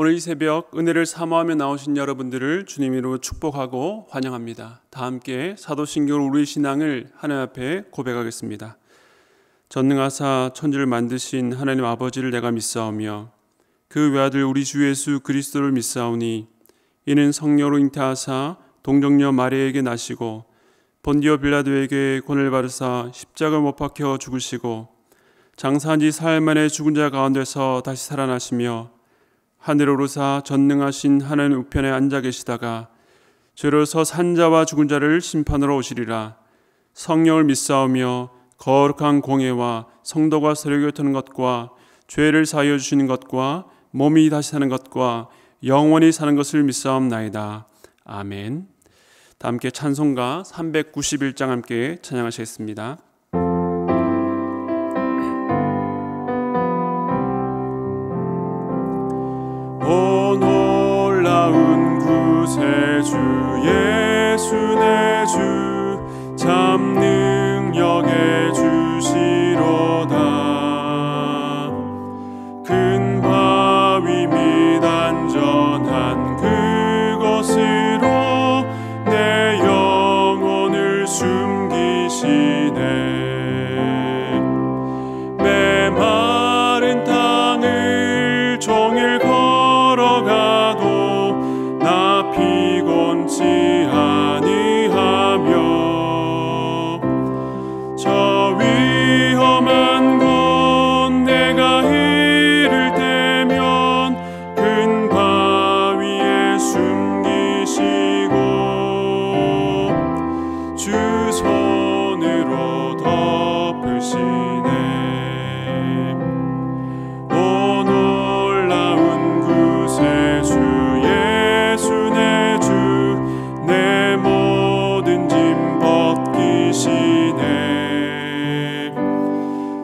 오늘 이 새벽 은혜를 사모하며 나오신 여러분들을 주님 이름으로 축복하고 환영합니다. 다 함께 사도신경으로 우리 신앙을 하나님 앞에 고백하겠습니다. 전능하사 천지를 만드신 하나님 아버지를 내가 믿사오며 그 외아들 우리 주 예수 그리스도를 믿사오니 이는 성령으로 잉태하사 동정녀 마리아에게 나시고 본디오 빌라도에게 권을 받으사 십자가에 못 박혀 죽으시고 장사한 지 사흘 만에 죽은 자 가운데서 다시 살아나시며 하늘에 오르사 전능하신 하나님 우편에 앉아 계시다가 죄로서 산 자와 죽은 자를 심판하러 오시리라. 성령을 믿사오며 거룩한 공예와 성도가 서로 교통하는 것과 죄를 사하여 주시는 것과 몸이 다시 사는 것과 영원히 사는 것을 믿사옵나이다. 아멘. 다 함께 찬송가 391장 함께 찬양하시겠습니다. 오 놀라운 구세주 예수 내 주 참 능력의 주시로다. 큰 바위 및 안전한 그곳으로 내 영혼을 숨기시네. 메마른 땅을 종일 걸어가도 나 피곤치 아니하며 저 위험한 곳 내가 이를 때면 큰 바위에 숨기시고 주 손으로 덮으시네. 오 놀라운 구세주 예수 내 주 내 모든 짐 벗기시네.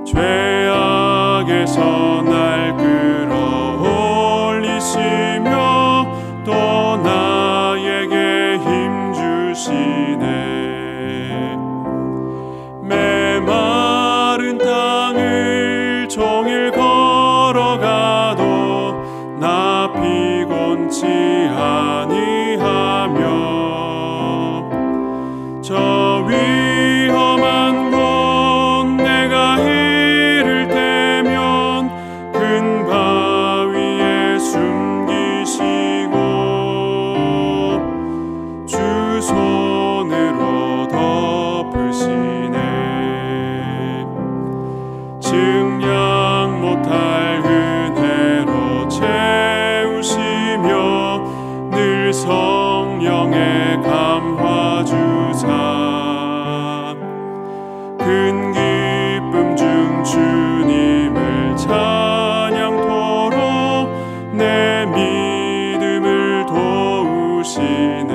죄악에서 날 끌어올리시며 또 나에게 힘 주시네. 메마른 땅을 종일 걸어가도 나 피곤치 아니하며 저 위험한 곳 내가 이를 때면 큰 바위에 숨기시고 주 손으로 덮으시네. 증량 못할 은혜로 채우시며 늘 성령의 감화 주사 큰 기쁨 중 주님을 찬양토록 내 믿음을 도우시네.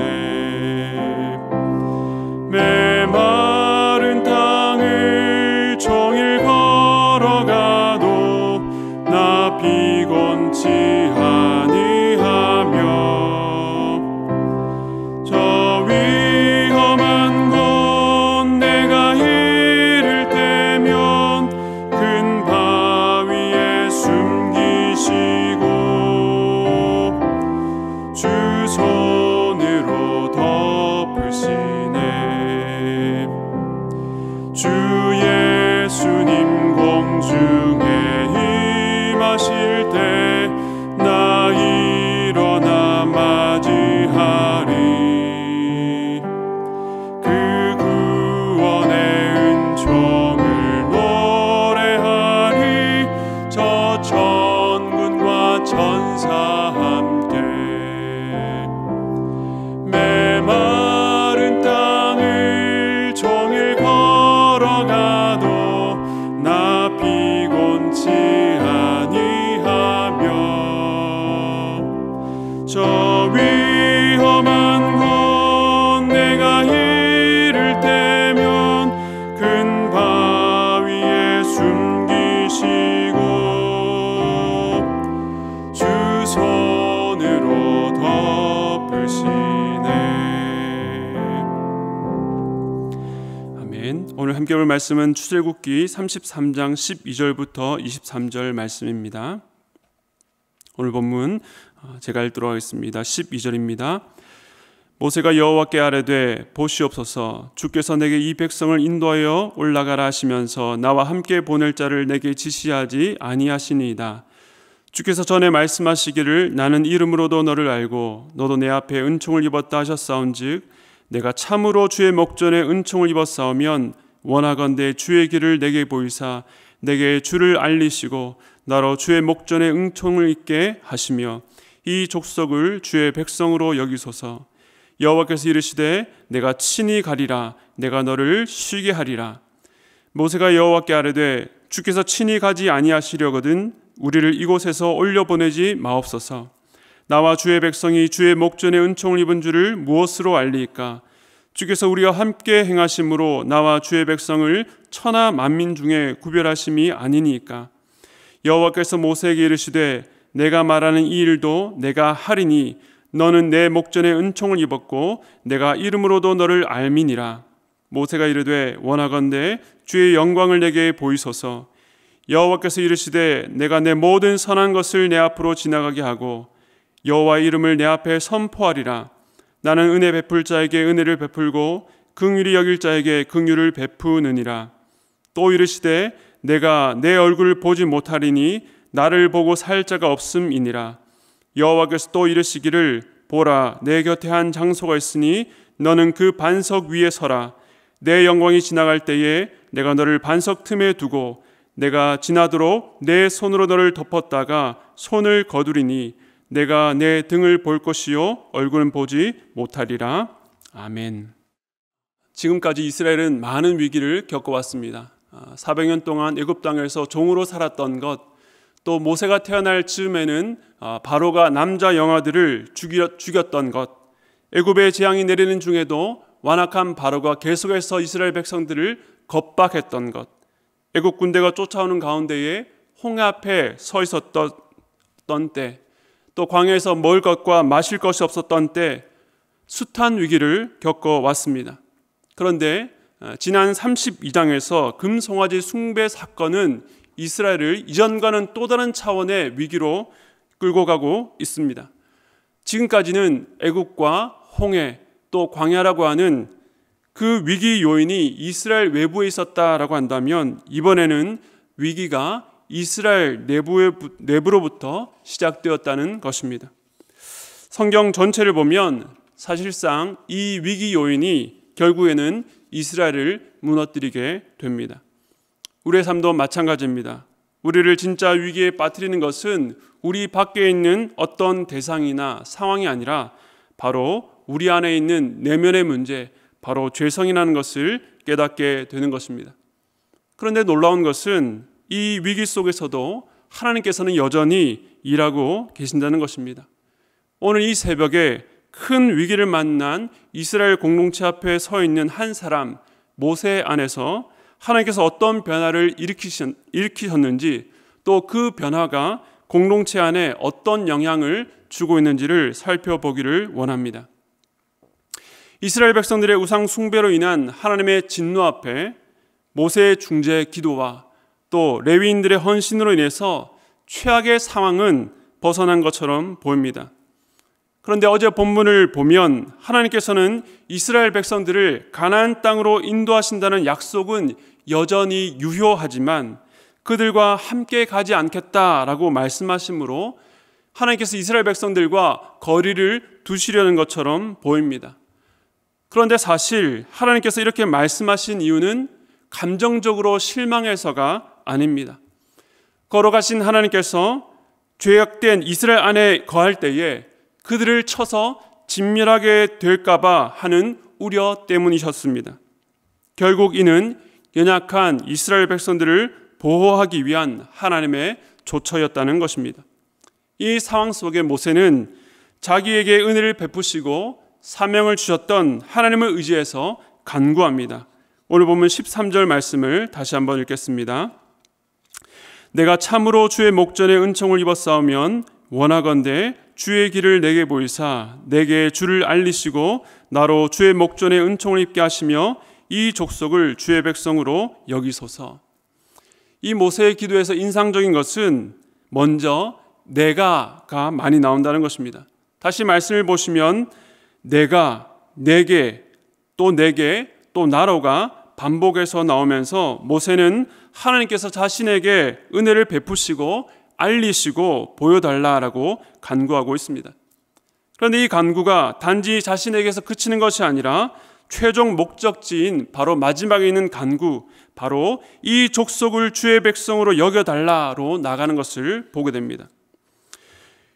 메마른 땅을 종일 걸어가도 나 피곤치 아니하며 저 위험한 곳 내가 이를 때면 큰 바위에 숨기시고 주 손으로 덮으시네. 주 예수님 공중에 임하실 때 나 일어나 맞이하리. 그 구원의 은총을 노래하리. 저 천군과 천사 함께 메마른 땅을 종일 걸어가도 나 피곤치 아니하며 저 위험한 곳 내가 이를 때면 큰 바위에 숨기시고 주 손으로 덮으시네. 아멘. 오늘 함께 볼 말씀은 출애굽기 33장 12절부터 23절 말씀입니다. 오늘 본문 제가 읽도록 하겠습니다. 12절입니다. 모세가 여호와께 아뢰되 보시옵소서, 주께서 내게 이 백성을 인도하여 올라가라 하시면서 나와 함께 보낼 자를 내게 지시하지 아니하시니이다. 주께서 전에 말씀하시기를 나는 이름으로도 너를 알고 너도 내 앞에 은총을 입었다 하셨사온즉 내가 참으로 주의 목전에 은총을 입었사오면 원하건대 주의 길을 내게 보이사 내게 주를 알리시고 나로 주의 목전에 은총을 입게 하시며 이 족속을 주의 백성으로 여기소서. 여호와께서 이르시되 내가 친히 가리라. 내가 너를 쉬게 하리라. 모세가 여호와께 아뢰되 주께서 친히 가지 아니하시려거든 우리를 이곳에서 올려보내지 마옵소서. 나와 주의 백성이 주의 목전에 은총을 입은 줄을 무엇으로 알리이까? 주께서 우리와 함께 행하심으로 나와 주의 백성을 천하 만민 중에 구별하심이 아니니까. 여호와께서 모세에게 이르시되 내가 말하는 이 일도 내가 하리니 너는 내 목전에 은총을 입었고 내가 이름으로도 너를 알미니라. 모세가 이르되 원하건대 주의 영광을 내게 보이소서. 여호와께서 이르시되 내가 내 모든 선한 것을 내 앞으로 지나가게 하고 여호와의 이름을 내 앞에 선포하리라. 나는 은혜 베풀 자에게 은혜를 베풀고 긍휼히 여길 자에게 긍휼을 베푸느니라. 또 이르시되 내가 내 얼굴을 보지 못하리니 나를 보고 살 자가 없음이니라. 여호와께서 또 이르시기를 보라 내 곁에 한 장소가 있으니 너는 그 반석 위에 서라. 내 영광이 지나갈 때에 내가 너를 반석 틈에 두고 내가 지나도록 내 손으로 너를 덮었다가 손을 거두리니 내가 내 등을 볼 것이요 얼굴은 보지 못하리라. 아멘. 지금까지 이스라엘은 많은 위기를 겪어왔습니다. 400년 동안 애굽 땅에서 종으로 살았던 것, 또 모세가 태어날 즈음에는 바로가 남자 영아들을 죽였던 것, 애굽의 재앙이 내리는 중에도 완악한 바로가 계속해서 이스라엘 백성들을 겁박했던 것, 애굽 군대가 쫓아오는 가운데에 홍해 앞에 서 있었던 때, 또 광야에서 먹을 것과 마실 것이 없었던 때 숱한 위기를 겪어왔습니다. 그런데 지난 32장에서 금송아지 숭배 사건은 이스라엘을 이전과는 또 다른 차원의 위기로 끌고 가고 있습니다. 지금까지는 애국과 홍해 또 광야라고 하는 그 위기 요인이 이스라엘 외부에 있었다라고 한다면 이번에는 위기가 이스라엘 내부로부터 시작되었다는 것입니다. 성경 전체를 보면 사실상 이 위기 요인이 결국에는 이스라엘을 무너뜨리게 됩니다. 우리의 삶도 마찬가지입니다. 우리를 진짜 위기에 빠뜨리는 것은 우리 밖에 있는 어떤 대상이나 상황이 아니라 바로 우리 안에 있는 내면의 문제, 바로 죄성이라는 것을 깨닫게 되는 것입니다. 그런데 놀라운 것은 이 위기 속에서도 하나님께서는 여전히 일하고 계신다는 것입니다. 오늘 이 새벽에 큰 위기를 만난 이스라엘 공동체 앞에 서 있는 한 사람 모세 안에서 하나님께서 어떤 변화를 일으키셨는지, 또 그 변화가 공동체 안에 어떤 영향을 주고 있는지를 살펴보기를 원합니다. 이스라엘 백성들의 우상 숭배로 인한 하나님의 진노 앞에 모세의 중재 기도와 또 레위인들의 헌신으로 인해서 최악의 상황은 벗어난 것처럼 보입니다. 그런데 어제 본문을 보면 하나님께서는 이스라엘 백성들을 가나안 땅으로 인도하신다는 약속은 여전히 유효하지만 그들과 함께 가지 않겠다라고 말씀하심으로 하나님께서 이스라엘 백성들과 거리를 두시려는 것처럼 보입니다. 그런데 사실 하나님께서 이렇게 말씀하신 이유는 감정적으로 실망해서가 아닙니다. 걸어가신 하나님께서 죄악된 이스라엘 안에 거할 때에 그들을 쳐서 진멸하게 될까봐 하는 우려 때문이셨습니다. 결국 이는 연약한 이스라엘 백성들을 보호하기 위한 하나님의 조처였다는 것입니다. 이 상황 속에 모세는 자기에게 은혜를 베푸시고 사명을 주셨던 하나님을 의지해서 간구합니다. 오늘 보면 13절 말씀을 다시 한번 읽겠습니다. 내가 참으로 주의 목전에 은총을 입었사오면 원하건대 주의 길을 내게 보이사 내게 주를 알리시고 나로 주의 목전에 은총을 입게 하시며 이 족속을 주의 백성으로 여기소서. 이 모세의 기도에서 인상적인 것은 먼저 내가가 많이 나온다는 것입니다. 다시 말씀을 보시면 내가, 내게, 또 나로가 반복해서 나오면서 모세는 하나님께서 자신에게 은혜를 베푸시고 알리시고 보여달라라고 간구하고 있습니다. 그런데 이 간구가 단지 자신에게서 그치는 것이 아니라 최종 목적지인 바로 마지막에 있는 간구, 바로 이 족속을 주의 백성으로 여겨달라로 나가는 것을 보게 됩니다.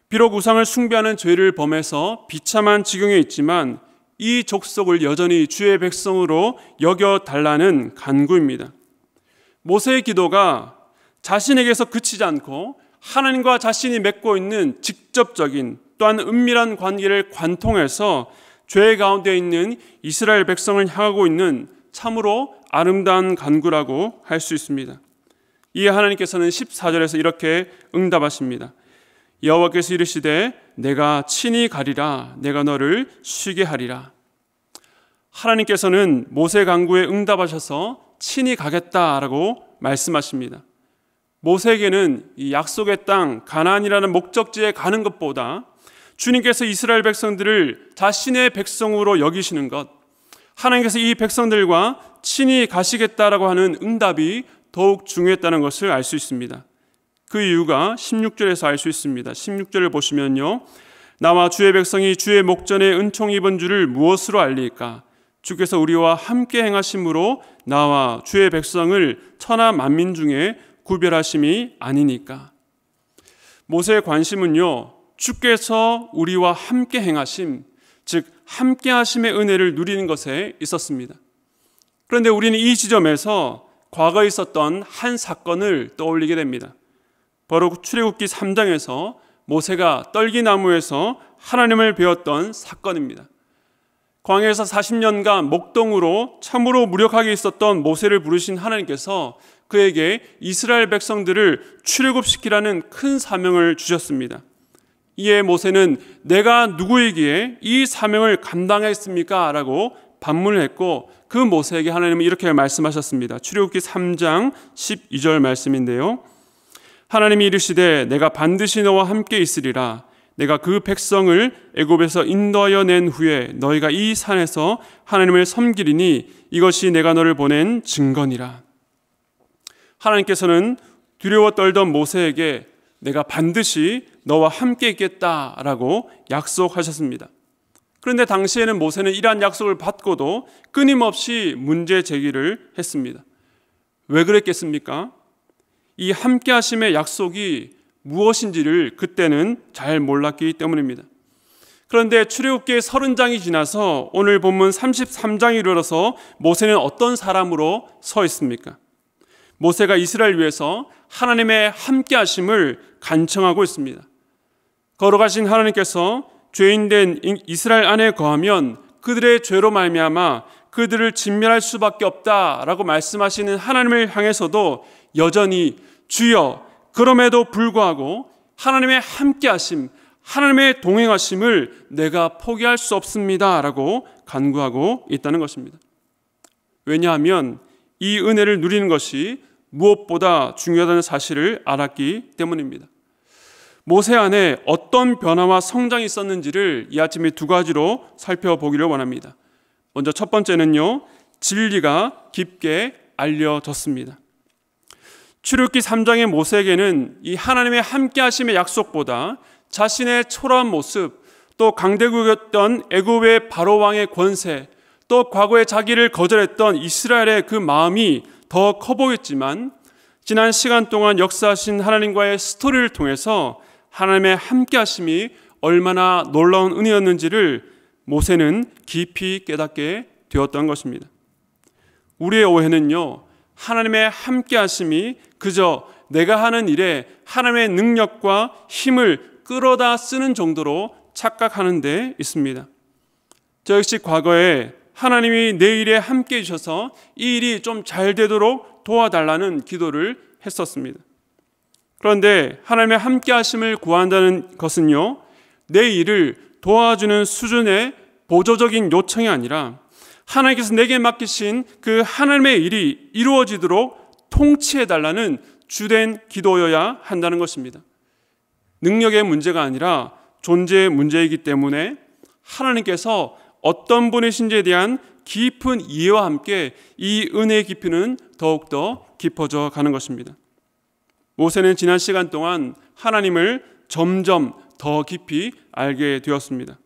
비록 우상을 숭배하는 죄를 범해서 비참한 지경에 있지만 이 족속을 여전히 주의 백성으로 여겨달라는 간구입니다. 모세의 기도가 자신에게서 그치지 않고 하나님과 자신이 맺고 있는 직접적인 또한 은밀한 관계를 관통해서 죄 가운데 있는 이스라엘 백성을 향하고 있는 참으로 아름다운 간구라고 할 수 있습니다. 이에 하나님께서는 14절에서 이렇게 응답하십니다. 여호와께서 이르시되 내가 친히 가리라. 내가 너를 쉬게 하리라. 하나님께서는 모세 간구에 응답하셔서 친히 가겠다라고 말씀하십니다. 모세에게는 이 약속의 땅 가나안이라는 목적지에 가는 것보다 주님께서 이스라엘 백성들을 자신의 백성으로 여기시는 것, 하나님께서 이 백성들과 친히 가시겠다라고 하는 응답이 더욱 중요했다는 것을 알 수 있습니다. 그 이유가 16절에서 알 수 있습니다. 16절을 보시면요, 나와 주의 백성이 주의 목전에 은총 입은 줄을 무엇으로 알리까? 주께서 우리와 함께 행하심으로 나와 주의 백성을 천하 만민 중에 구별하심이 아니니까. 모세의 관심은요, 주께서 우리와 함께 행하심, 즉 함께 하심의 은혜를 누리는 것에 있었습니다. 그런데 우리는 이 지점에서 과거에 있었던 한 사건을 떠올리게 됩니다. 바로 출애굽기 3장에서 모세가 떨기나무에서 하나님을 배웠던 사건입니다. 광야에서 40년간 목동으로 참으로 무력하게 있었던 모세를 부르신 하나님께서 그에게 이스라엘 백성들을 출애굽시키라는 큰 사명을 주셨습니다. 이에 모세는 내가 누구이기에 이 사명을 감당했습니까? 라고 반문을 했고, 그 모세에게 하나님은 이렇게 말씀하셨습니다. 출애굽기 3장 12절 말씀인데요, 하나님이 이르시되 내가 반드시 너와 함께 있으리라. 내가 그 백성을 애굽에서 인도하여 낸 후에 너희가 이 산에서 하나님을 섬기리니 이것이 내가 너를 보낸 증거니라. 하나님께서는 두려워 떨던 모세에게 내가 반드시 너와 함께 있겠다라고 약속하셨습니다. 그런데 당시에는 모세는 이러한 약속을 받고도 끊임없이 문제 제기를 했습니다. 왜 그랬겠습니까? 이 함께 하심의 약속이 무엇인지를 그때는 잘 몰랐기 때문입니다. 그런데 출애굽기 30장이 지나서 오늘 본문 33장이 이르러서 모세는 어떤 사람으로 서 있습니까? 모세가 이스라엘 위해서 하나님의 함께 하심을 간청하고 있습니다. 걸어가신 하나님께서 죄인된 이스라엘 안에 거하면 그들의 죄로 말미암아 그들을 진멸할 수밖에 없다라고 말씀하시는 하나님을 향해서도 여전히 주여, 그럼에도 불구하고 하나님의 함께하심, 하나님의 동행하심을 내가 포기할 수 없습니다 라고 간구하고 있다는 것입니다. 왜냐하면 이 은혜를 누리는 것이 무엇보다 중요하다는 사실을 알았기 때문입니다. 모세 안에 어떤 변화와 성장이 있었는지를 이 아침에 두 가지로 살펴보기를 원합니다. 먼저 첫 번째는요, 진리가 깊게 알려졌습니다. 출애굽기 3장의 모세에게는 이 하나님의 함께 하심의 약속보다 자신의 초라한 모습, 또 강대국이었던 애굽의 바로 왕의 권세, 또 과거에 자기를 거절했던 이스라엘의 그 마음이 더 커 보였지만 지난 시간 동안 역사하신 하나님과의 스토리를 통해서 하나님의 함께 하심이 얼마나 놀라운 은혜였는지를 모세는 깊이 깨닫게 되었던 것입니다. 우리의 오해는요, 하나님의 함께 하심이 그저 내가 하는 일에 하나님의 능력과 힘을 끌어다 쓰는 정도로 착각하는 데 있습니다. 저 역시 과거에 하나님이 내 일에 함께 해주셔서 이 일이 좀 잘 되도록 도와달라는 기도를 했었습니다. 그런데 하나님의 함께 하심을 구한다는 것은요, 내 일을 도와주는 수준의 보조적인 요청이 아니라 하나님께서 내게 맡기신 그 하나님의 일이 이루어지도록 통치해달라는 주된 기도여야 한다는 것입니다. 능력의 문제가 아니라 존재의 문제이기 때문에 하나님께서 어떤 분이신지에 대한 깊은 이해와 함께 이 은혜의 깊이는 더욱더 깊어져 가는 것입니다. 모세는 지난 시간 동안 하나님을 점점 더 깊이 알게 되었습니다.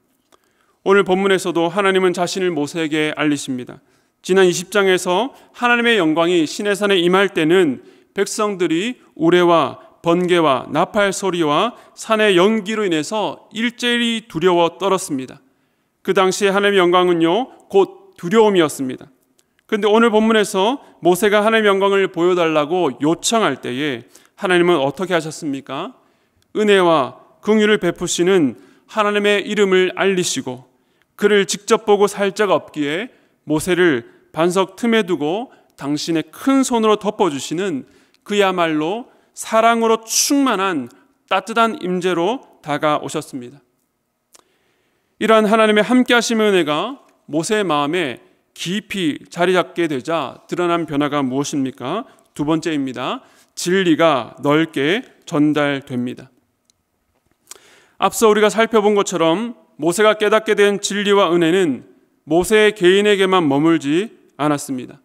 오늘 본문에서도 하나님은 자신을 모세에게 알리십니다. 지난 20장에서 하나님의 영광이 시내산에 임할 때는 백성들이 우레와 번개와 나팔 소리와 산의 연기로 인해서 일제히 두려워 떨었습니다. 그 당시에 하나님의 영광은요, 곧 두려움이었습니다. 그런데 오늘 본문에서 모세가 하나님의 영광을 보여달라고 요청할 때에 하나님은 어떻게 하셨습니까? 은혜와 긍휼을 베푸시는 하나님의 이름을 알리시고 그를 직접 보고 살 자가 없기에 모세를 반석 틈에 두고 당신의 큰 손으로 덮어주시는 그야말로 사랑으로 충만한 따뜻한 임재로 다가오셨습니다. 이러한 하나님의 함께하심의 은혜가 모세의 마음에 깊이 자리 잡게 되자 드러난 변화가 무엇입니까? 두 번째입니다. 진리가 넓게 전달됩니다. 앞서 우리가 살펴본 것처럼 모세가 깨닫게 된 진리와 은혜는 모세 개인에게만 머물지 않았습니다.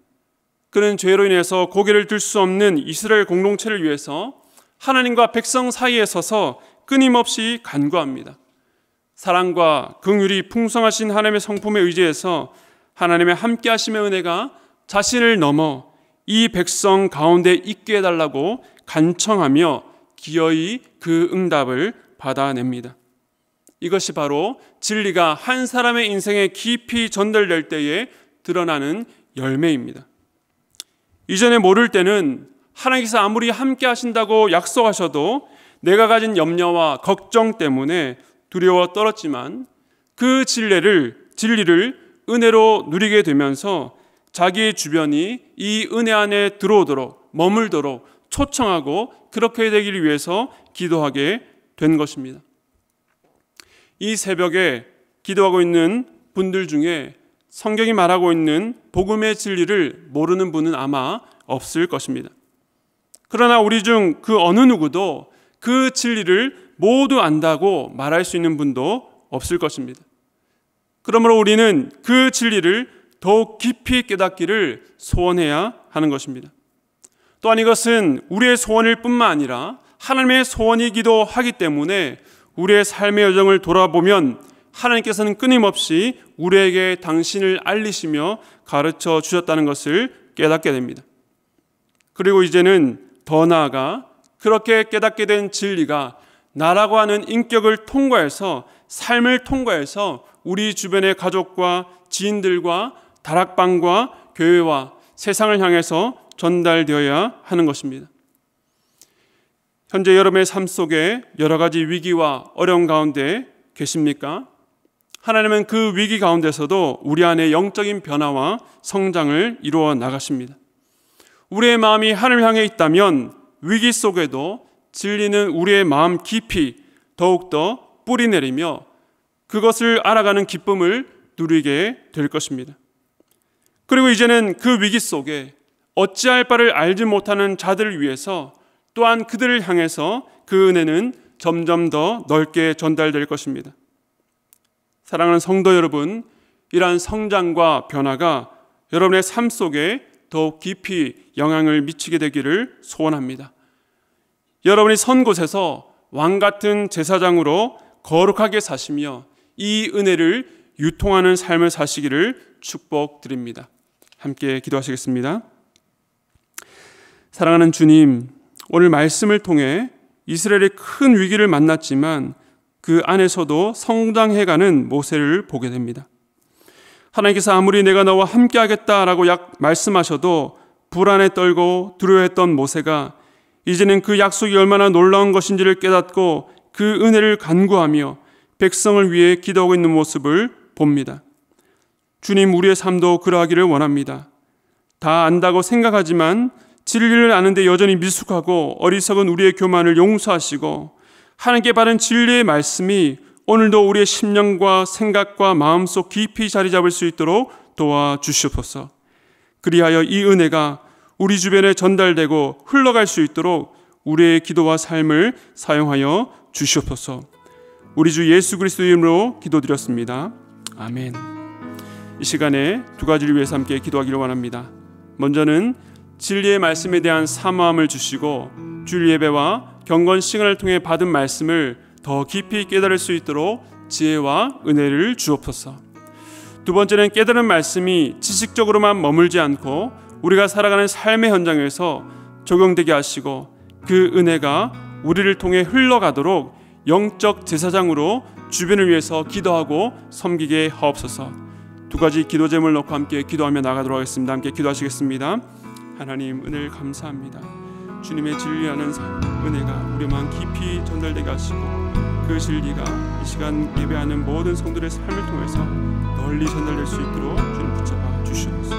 그는 죄로 인해서 고개를 들 수 없는 이스라엘 공동체를 위해서 하나님과 백성 사이에 서서 끊임없이 간구합니다. 사랑과 긍휼이 풍성하신 하나님의 성품에 의지해서 하나님의 함께하심의 은혜가 자신을 넘어 이 백성 가운데 있게 해달라고 간청하며 기어이 그 응답을 받아냅니다. 이것이 바로 진리가 한 사람의 인생에 깊이 전달될 때에 드러나는 열매입니다. 이전에 모를 때는 하나님께서 아무리 함께 하신다고 약속하셔도 내가 가진 염려와 걱정 때문에 두려워 떨었지만 그 진리를 은혜로 누리게 되면서 자기의 주변이 이 은혜 안에 들어오도록 머물도록 초청하고 그렇게 되기를 위해서 기도하게 된 것입니다. 이 새벽에 기도하고 있는 분들 중에 성경이 말하고 있는 복음의 진리를 모르는 분은 아마 없을 것입니다. 그러나 우리 중 그 어느 누구도 그 진리를 모두 안다고 말할 수 있는 분도 없을 것입니다. 그러므로 우리는 그 진리를 더욱 깊이 깨닫기를 소원해야 하는 것입니다. 또한 이것은 우리의 소원일 뿐만 아니라 하나님의 소원이기도 하기 때문에 우리의 삶의 여정을 돌아보면 하나님께서는 끊임없이 우리에게 당신을 알리시며 가르쳐 주셨다는 것을 깨닫게 됩니다. 그리고 이제는 더 나아가 그렇게 깨닫게 된 진리가 나라고 하는 인격을 통과해서 삶을 통과해서 우리 주변의 가족과 지인들과 다락방과 교회와 세상을 향해서 전달되어야 하는 것입니다. 현재 여러분의 삶 속에 여러 가지 위기와 어려움 가운데 계십니까? 하나님은 그 위기 가운데서도 우리 안에 영적인 변화와 성장을 이루어 나가십니다. 우리의 마음이 하늘을 향해 있다면 위기 속에도 진리는 우리의 마음 깊이 더욱더 뿌리내리며 그것을 알아가는 기쁨을 누리게 될 것입니다. 그리고 이제는 그 위기 속에 어찌할 바를 알지 못하는 자들을 위해서 또한 그들을 향해서 그 은혜는 점점 더 넓게 전달될 것입니다. 사랑하는 성도 여러분, 이러한 성장과 변화가 여러분의 삶 속에 더욱 깊이 영향을 미치게 되기를 소원합니다. 여러분이 선 곳에서 왕같은 제사장으로 거룩하게 사시며 이 은혜를 유통하는 삶을 사시기를 축복드립니다. 함께 기도하시겠습니다. 사랑하는 주님, 오늘 말씀을 통해 이스라엘이 큰 위기를 만났지만 그 안에서도 성장해가는 모세를 보게 됩니다. 하나님께서 아무리 내가 너와 함께 하겠다라고 말씀하셔도 불안에 떨고 두려워했던 모세가 이제는 그 약속이 얼마나 놀라운 것인지를 깨닫고 그 은혜를 간구하며 백성을 위해 기도하고 있는 모습을 봅니다. 주님, 우리의 삶도 그러하기를 원합니다. 다 안다고 생각하지만 진리를 아는데 여전히 미숙하고 어리석은 우리의 교만을 용서하시고 하나님께 바른 진리의 말씀이 오늘도 우리의 심령과 생각과 마음속 깊이 자리 잡을 수 있도록 도와주시옵소서. 그리하여 이 은혜가 우리 주변에 전달되고 흘러갈 수 있도록 우리의 기도와 삶을 사용하여 주시옵소서. 우리 주 예수 그리스도의 이름으로 기도드렸습니다. 아멘. 이 시간에 두 가지를 위해서 함께 기도하기를 원합니다. 먼저는 진리의 말씀에 대한 사모함을 주시고 주일 예배와 경건 시간을 통해 받은 말씀을 더 깊이 깨달을 수 있도록 지혜와 은혜를 주옵소서. 두 번째는 깨달은 말씀이 지식적으로만 머물지 않고 우리가 살아가는 삶의 현장에서 적용되게 하시고 그 은혜가 우리를 통해 흘러가도록 영적 제사장으로 주변을 위해서 기도하고 섬기게 하옵소서. 두 가지 기도 제목을 놓고 함께 기도하며 나가도록 하겠습니다. 함께 기도하시겠습니다. 하나님, 은혜를 감사합니다. 주님의 진리하는 은혜가 우리만 깊이 전달되게 하시고 그 진리가 이 시간 예배하는 모든 성도들의 삶을 통해서 널리 전달될 수 있도록 주님 붙잡아 주시옵소서.